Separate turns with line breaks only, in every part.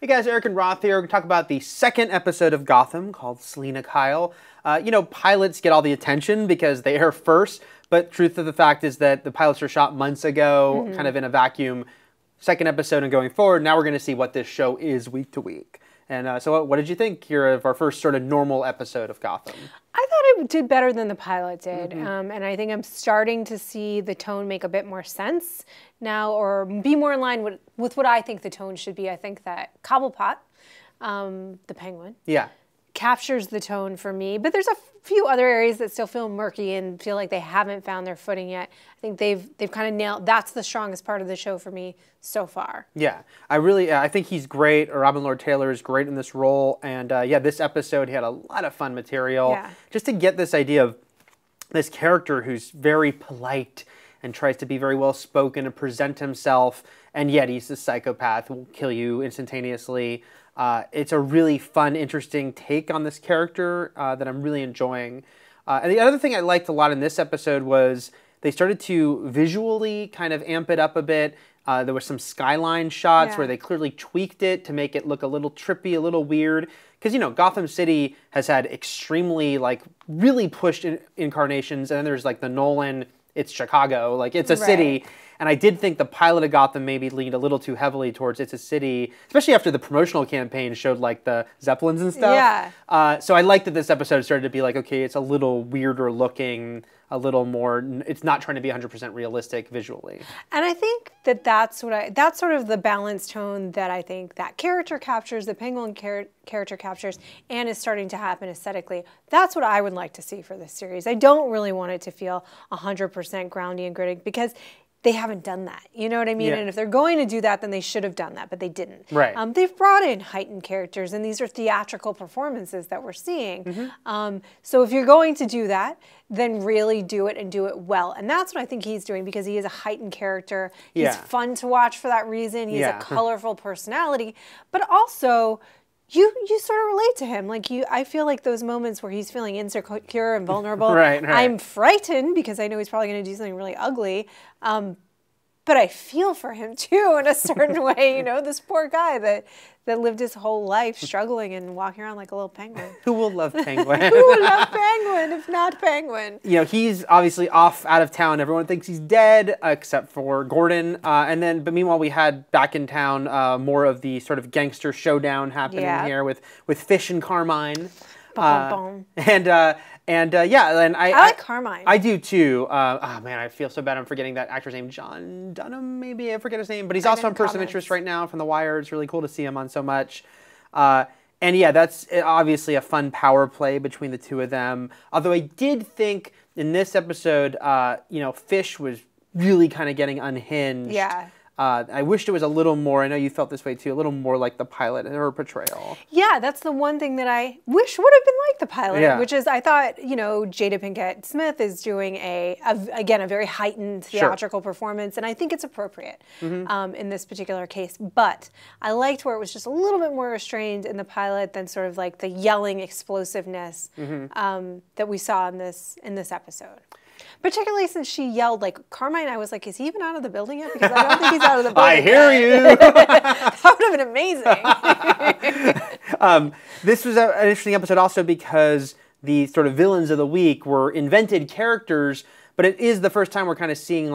Hey guys, Eric and Roth here. We're going to talk about the second episode of Gotham called Selina Kyle. Pilots get all the attention because they air first, but truth of the fact is that the pilots were shot months ago, kind of in a vacuum. Second episode and going forward, now we're going to see what this show is week to week. And so what did you think here of our first sort of normal episode of Gotham?
I thought it did better than the pilot did. And I think I'm starting to see the tone make a bit more sense now, or be more in line with what I think the tone should be. I think that Cobblepot, the Penguin, captures the tone for me. But there's a few other areas that still feel murky and feel like they haven't found their footing yet. I think they've kind of nailed, that's the strongest part of the show for me so far.
Yeah, I think he's great. Robin Lord Taylor is great in this role. And this episode, he had a lot of fun material. Just to get this idea of this character who's very polite and tries to be very well spoken and present himself, and yet he's a psychopath who will kill you instantaneously. It's a really fun, interesting take on this character that I'm really enjoying. And the other thing I liked a lot in this episode was they started to visually kind of amp it up a bit. There were some skyline shots where they clearly tweaked it to make it look a little trippy, a little weird. Because, Gotham City has had extremely, really pushed incarnations. And then there's, the Nolan, it's Chicago. It's a city. And I did think the pilot of Gotham maybe leaned a little too heavily towards It's a City, especially after the promotional campaign showed the Zeppelins and stuff. So I liked that this episode started to be okay, it's a little weirder looking, a little more, it's not trying to be 100% realistic visually.
And I think that's sort of the balanced tone that I think that character captures, the Penguin character captures, and is starting to happen aesthetically. That's what I would like to see for this series. I don't really want it to feel 100% groundy and gritty because they haven't done that. You know what I mean? And if they're going to do that, then they should have done that, but they didn't. They've brought in heightened characters, and these are theatrical performances that we're seeing. So if you're going to do that, then really do it and do it well. And that's what I think he's doing because he is a heightened character. He's fun to watch for that reason. He's a colorful personality, but also you sort of relate to him. I feel like those moments where he's feeling insecure and vulnerable. I'm frightened because I know he's probably going to do something really ugly. But I feel for him too in a certain way. This poor guy that lived his whole life struggling and walking around like a little penguin.
Who will love Penguin?
Who will love Penguin if not Penguin?
He's obviously off out of town. Everyone thinks he's dead except for Gordon. But meanwhile, we had back in town more of the sort of gangster showdown happening here with Fish and Carmine. And I
like Carmine.
I do too. Oh man, I feel so bad. I'm forgetting that actor's name, John Dunham. Maybe I forget his name, but he's also on Person of Interest right now from The Wire. It's really cool to see him on so much. That's obviously a fun power play between the two of them. Although I did think in this episode, Fish was really kind of getting unhinged. I wished it was a little more, I know you felt this way too, a little more like the pilot and her portrayal. Yeah,
that's the one thing that I wish would have been like the pilot, which is I thought, Jada Pinkett Smith is doing again, a very heightened theatrical performance, and I think it's appropriate in this particular case. But I liked where it was just a little bit more restrained in the pilot than sort of the yelling explosiveness that we saw in this episode. Particularly since she yelled, Carmine, I was like, is he even out of the building yet? Because I don't think he's out of the building
I hear you.
That would have been amazing.
This was an interesting episode also because the sort of villains of the week were invented characters, but it is the first time we're kind of seeing,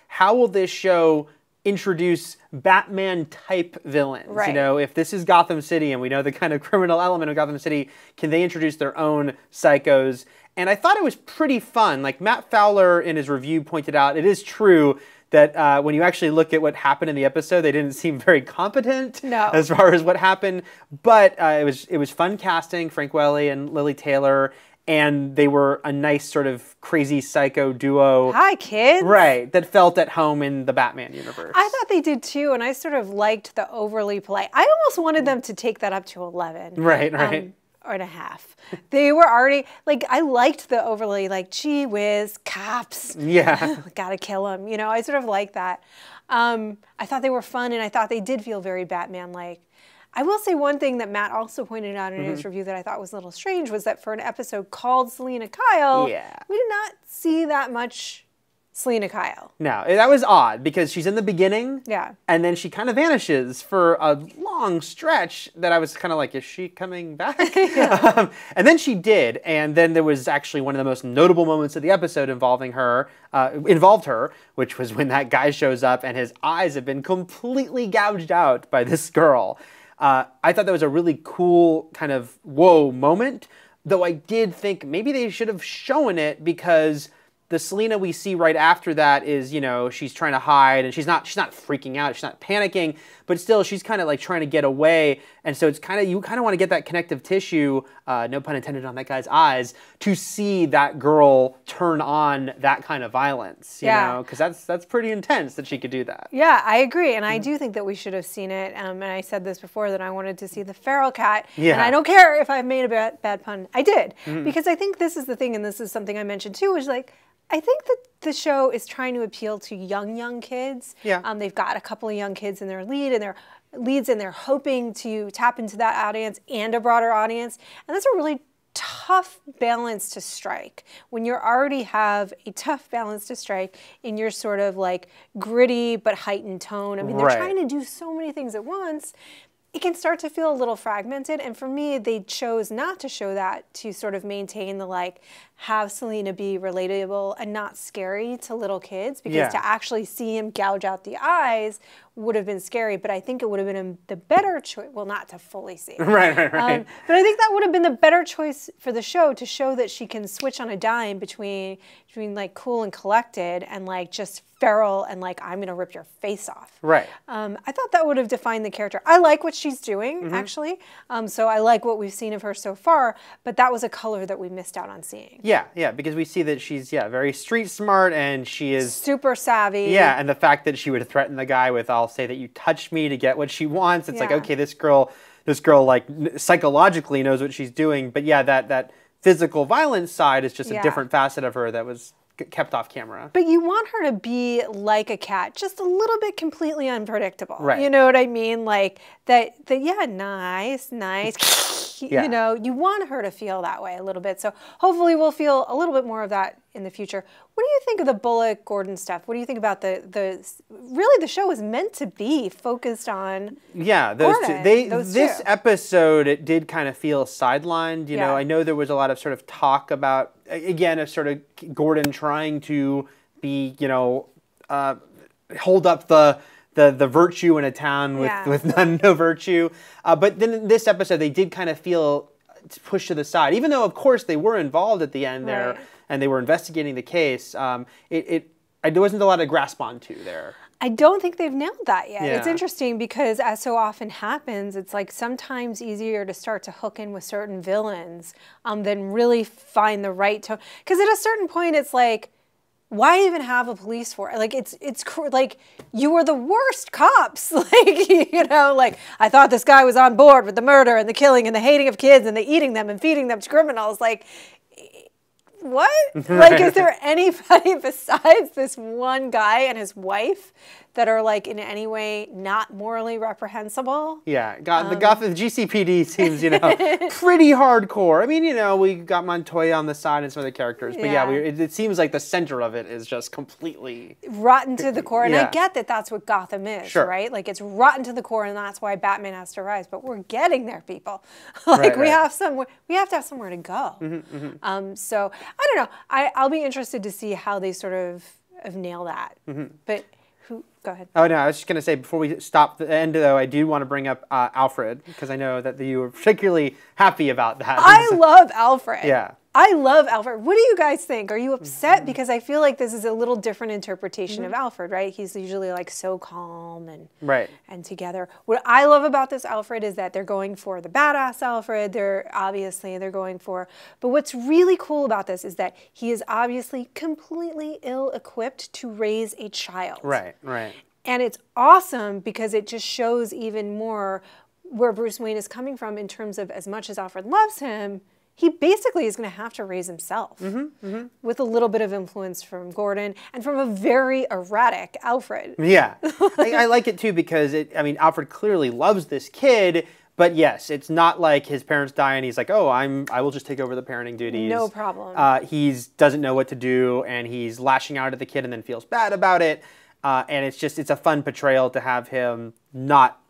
how will this show introduce Batman-type villains? If this is Gotham City and we know the kind of criminal element of Gotham City, can they introduce their own psychos? And I thought it was pretty fun. Matt Fowler in his review pointed out, it is true that when you actually look at what happened in the episode, they didn't seem very competent as far as what happened. But it was fun casting, Frank Welly and Lily Taylor, and they were a nice sort of crazy psycho duo.
Hi, kids.
Right, that felt at home in the Batman universe.
I thought they did too, and I sort of liked the overly polite. I almost wanted them to take that up to 11.
Right.
Or and a half. They were already, I liked the overly, gee whiz, cops. Gotta kill them. I sort of like that. I thought they were fun, and I thought they did feel very Batman-like. I will say one thing that Matt also pointed out in his review that I thought was a little strange was that for an episode called Selina Kyle, we did not see that much Selena Kyle.
No, that was odd because she's in the beginning.
Yeah.
And then she kind of vanishes for a long stretch that I was kind of like, is she coming back? And then she did. And then there was actually one of the most notable moments of the episode involved her, which was when that guy shows up and his eyes have been completely gouged out by this girl. I thought that was a really cool kind of whoa moment, though I did think maybe they should have shown it because the Selena we see right after that is, you know, she's trying to hide and she's not freaking out, she's not panicking, but still she's kind of like trying to get away. And so it's kind of, you kind of want to get that connective tissue, no pun intended on that guy's eyes, to see that girl turn on that kind of violence, you know, because that's pretty intense that she could do that.
Yeah, I agree. And I do think that we should have seen it. And I said this before that I wanted to see the feral cat. Yeah. And I don't care if I've made a bad pun. I did. Because I think this is the thing, and this is something I mentioned too, is like, I think that the show is trying to appeal to young kids.
Yeah.
They've got a couple of young kids in their leads, and they're hoping to tap into that audience and a broader audience. And that's a really tough balance to strike when you already have a tough balance to strike in your sort of like gritty but heightened tone. I mean, they're trying to do so many things at once. It can start to feel a little fragmented, and for me, they chose not to show that to sort of maintain the like, have Selena be relatable and not scary to little kids, because to actually see him gouge out the eyes would have been scary, but I think it would have been the better choice, well, not to fully see.
Right.
But I think that would have been the better choice for the show, to show that she can switch on a dime between like cool and collected and like just feral and like, I'm gonna rip your face off.
Right.
I thought that would have defined the character. I like what she's doing, actually. So I like what we've seen of her so far, but that was a color that we missed out on seeing.
Yeah, because we see that she's, very street smart and she is
super savvy.
Yeah, and the fact that she would threaten the guy with, I'll say that you touched me, to get what she wants. It's like, okay, this girl like psychologically knows what she's doing, but that physical violence side is just a different facet of her that was kept off camera.
But you want her to be like a cat, just a little bit completely unpredictable.
Right.
You know what I mean? Like nice. You know, you want her to feel that way a little bit. So hopefully we'll feel a little bit more of that in the future. What do you think of the Bullock Gordon stuff? What do you think about really the show is meant to be focused on Gordon,
this episode, it did kind of feel sidelined. You know, I know there was a lot of sort of talk about, again, of sort of Gordon trying to be, hold up the virtue in a town with no virtue. But then in this episode, they did kind of feel pushed to the side, even though, of course, they were involved at the end there and they were investigating the case. There wasn't a lot to grasp onto there.
I don't think they've nailed that yet. It's interesting because, as so often happens, it's like sometimes easier to start to hook in with certain villains than really find the right tone. Because at a certain point, it's like, why even have a police force? Like, it's like, you were the worst cops. Like, I thought this guy was on board with the murder and the killing and the hating of kids and the eating them and feeding them to criminals. Like, what? Like, is there anybody besides this one guy and his wife that are like in any way not morally reprehensible?
Yeah, the GCPD seems, pretty hardcore. I mean, we got Montoya on the side and some other characters, but it seems like the center of it is just completely
rotten to the core. And I get that that's what Gotham is, right? Like, it's rotten to the core, and that's why Batman has to rise. But we're getting there, people. We have to have somewhere to go. So I don't know. I'll be interested to see how they sort of nail that. But go ahead.
Oh, no, I was just going to say, before we stop the end, though, I do want to bring up Alfred, because I know that you were particularly happy about that.
I love Alfred.
Yeah.
I love Alfred. What do you guys think? Are you upset? Because I feel like this is a little different interpretation of Alfred, right? He's usually like so calm and together. What I love about this Alfred is that they're going for the badass Alfred. They're going for, but what's really cool about this is that he is obviously completely ill-equipped to raise a child.
Right.
And it's awesome because it just shows even more where Bruce Wayne is coming from in terms of, as much as Alfred loves him, he basically is going to have to raise himself with a little bit of influence from Gordon and from a very erratic Alfred.
Yeah. I like it too because Alfred clearly loves this kid, But yes, it's not like his parents die and he's like, oh, I will just take over the parenting duties.
No problem.
He doesn't know what to do, and he's lashing out at the kid and then feels bad about it. And it's a fun portrayal to have him not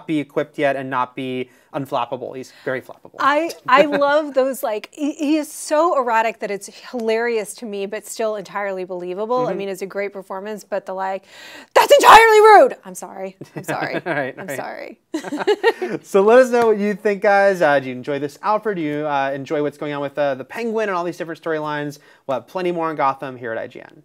be equipped yet and not be unflappable. He's very flappable.
I love those, like, he is so erratic that it's hilarious to me, but still entirely believable. I mean, it's a great performance, but that's entirely rude. I'm sorry. I'm sorry. I'm sorry.
So let us know what you think, guys. Do you enjoy this Alfred? Do you enjoy what's going on with the Penguin and all these different storylines? We'll have plenty more on Gotham here at IGN.